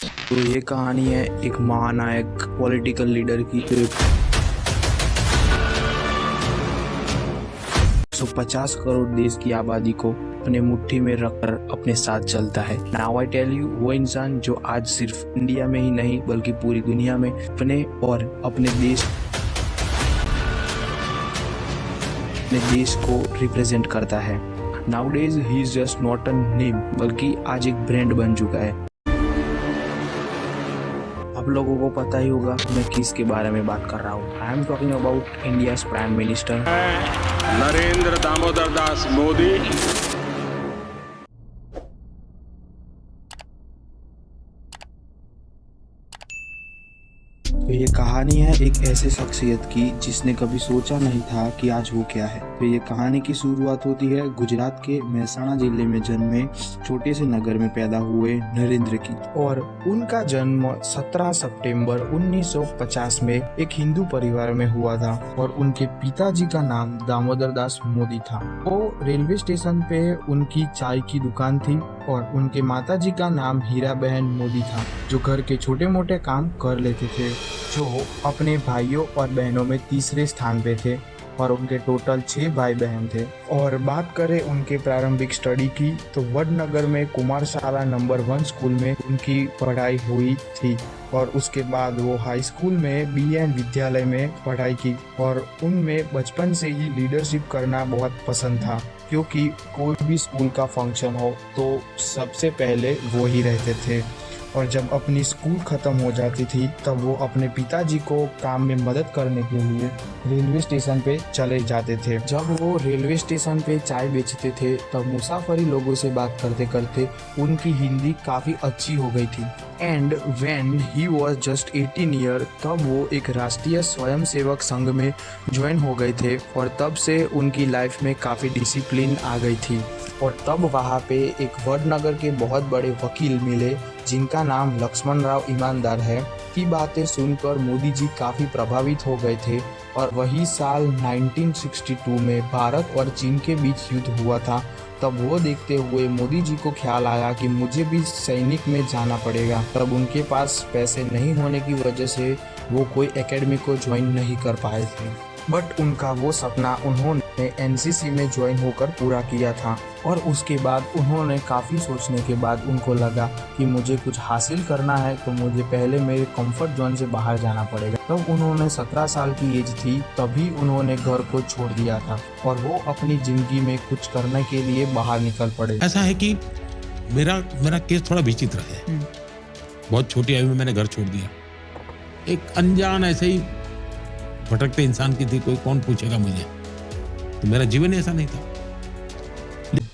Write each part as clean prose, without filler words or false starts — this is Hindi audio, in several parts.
तो ये कहानी है एक महानायक पॉलिटिकल लीडर की जो 150 करोड़ देश की आबादी को अपने मुट्ठी में रखकर अपने साथ चलता है। नाउ आई टेल यू, वो इंसान जो आज सिर्फ इंडिया में ही नहीं बल्कि पूरी दुनिया में अपने और अपने देश को रिप्रेजेंट करता है। Nowadays he is just not a name बल्कि आज एक ब्रांड बन चुका है। आप लोगों को पता ही होगा मैं किसके बारे में बात कर रहा हूँ। I am talking about India's prime minister Narendra Damodar Das Modi. तो ये कहानी है एक ऐसे शख्सियत की जिसने कभी सोचा नहीं था कि आज वो क्या है। तो ये कहानी की शुरुआत होती है गुजरात के मेहसाणा जिले में जन्मे छोटे से नगर में पैदा हुए नरेंद्र की। और उनका जन्म 17 सितंबर 1950 में एक हिंदू परिवार में हुआ था और उनके पिताजी का नाम दामोदर दास मोदी था। वो रेलवे स्टेशन पे उनकी चाय की दुकान थी और उनके माताजी का नाम हीरा बहन मोदी था, जो घर के छोटे मोटे काम कर लेते थे, जो अपने भाइयों और बहनों में तीसरे स्थान पे थे और उनके टोटल 6 भाई बहन थे। और बात करें उनके प्रारंभिक स्टडी की तो वडनगर में कुमारशाला नंबर 1 स्कूल में उनकी पढ़ाई हुई थी और उसके बाद वो हाई स्कूल में BN विद्यालय में पढ़ाई की। और उनमें बचपन से ही लीडरशिप करना बहुत पसंद था, क्योंकि कोई भी स्कूल का फंक्शन हो तो सबसे पहले वो ही रहते थे। और जब अपनी स्कूल खत्म हो जाती थी तब वो अपने पिताजी को काम में मदद करने के लिए रेलवे स्टेशन पे चले जाते थे। जब वो रेलवे स्टेशन पे चाय बेचते थे तब मुसाफरी लोगों से बात करते करते उनकी हिंदी काफ़ी अच्छी हो गई थी। And when he was just 18 year तब वो एक राष्ट्रीय स्वयंसेवक संघ में ज्वाइन हो गए थे और तब से उनकी लाइफ में काफ़ी डिसिप्लिन आ गई थी। और तब वहाँ पे एक वडनगर के बहुत बड़े वकील मिले जिनका नाम लक्ष्मण राव ईमानदार है। की बातें सुनकर मोदी जी काफ़ी प्रभावित हो गए थे और वही साल 1962 में भारत और चीन के बीच युद्ध हुआ था। तब वो देखते हुए मोदी जी को ख्याल आया कि मुझे भी सैनिक में जाना पड़ेगा। तब उनके पास पैसे नहीं होने की वजह से वो कोई एकेडमी को ज्वाइन नहीं कर पाए थे, बट उनका वो सपना उन्होंने NCC में ज्वाइन होकर पूरा किया था। और उसके बाद उन्होंने काफ़ी सोचने के बाद उनको लगा कि मुझे कुछ हासिल करना है तो मुझे पहले मेरे कंफर्ट जोन से बाहर जाना पड़ेगा। तब उन्होंने 17 साल की एज थी तभी उन्होंने घर को छोड़ दिया था और वो अपनी ज़िंदगी में कुछ करने के लिए बाहर निकल पड़े। ऐसा है कि मेरा केस थोड़ा विचित्र है। बहुत छोटी आयु में मैंने घर छोड़ दिया। एक अनजान ऐसे ही भटकते इंसान की थी, कोई कौन पूछेगा मुझे, तो मेरा जीवन ऐसा नहीं था।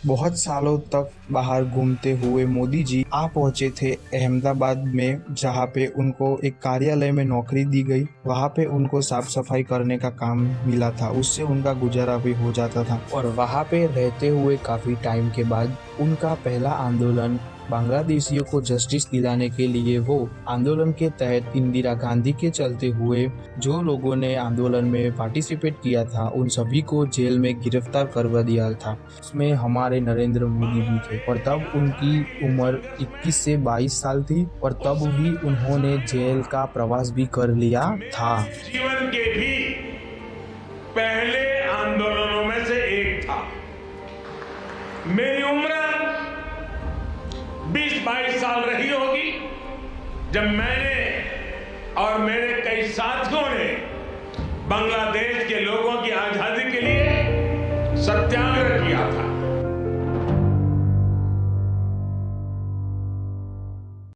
बहुत सालों तक बाहर घूमते हुए मोदी जी आ पहुंचे थे अहमदाबाद में, जहां पे उनको एक कार्यालय में नौकरी दी गई। वहां पे उनको साफ सफाई करने का काम मिला था, उससे उनका गुजारा भी हो जाता था। और वहां पे रहते हुए काफी टाइम के बाद उनका पहला आंदोलन बांग्लादेशियों को जस्टिस दिलाने के लिए, वो आंदोलन के तहत इंदिरा गांधी के चलते हुए जो लोगों ने आंदोलन में पार्टिसिपेट किया था उन सभी को जेल में गिरफ्तार करवा दिया था। उसमें हमारे नरेंद्र मोदी भी थे और तब उनकी उम्र 21 से 22 साल थी और तब भी उन्होंने जेल का प्रवास भी कर लिया था। जीवन के भी पहले आंदोलनों में से एक था। मेरी उम्र 20-22 साल रही होगी जब मैंने और मेरे कई साथियों ने बांग्लादेश के लोगों की आजादी के लिए सत्याग्रह किया था।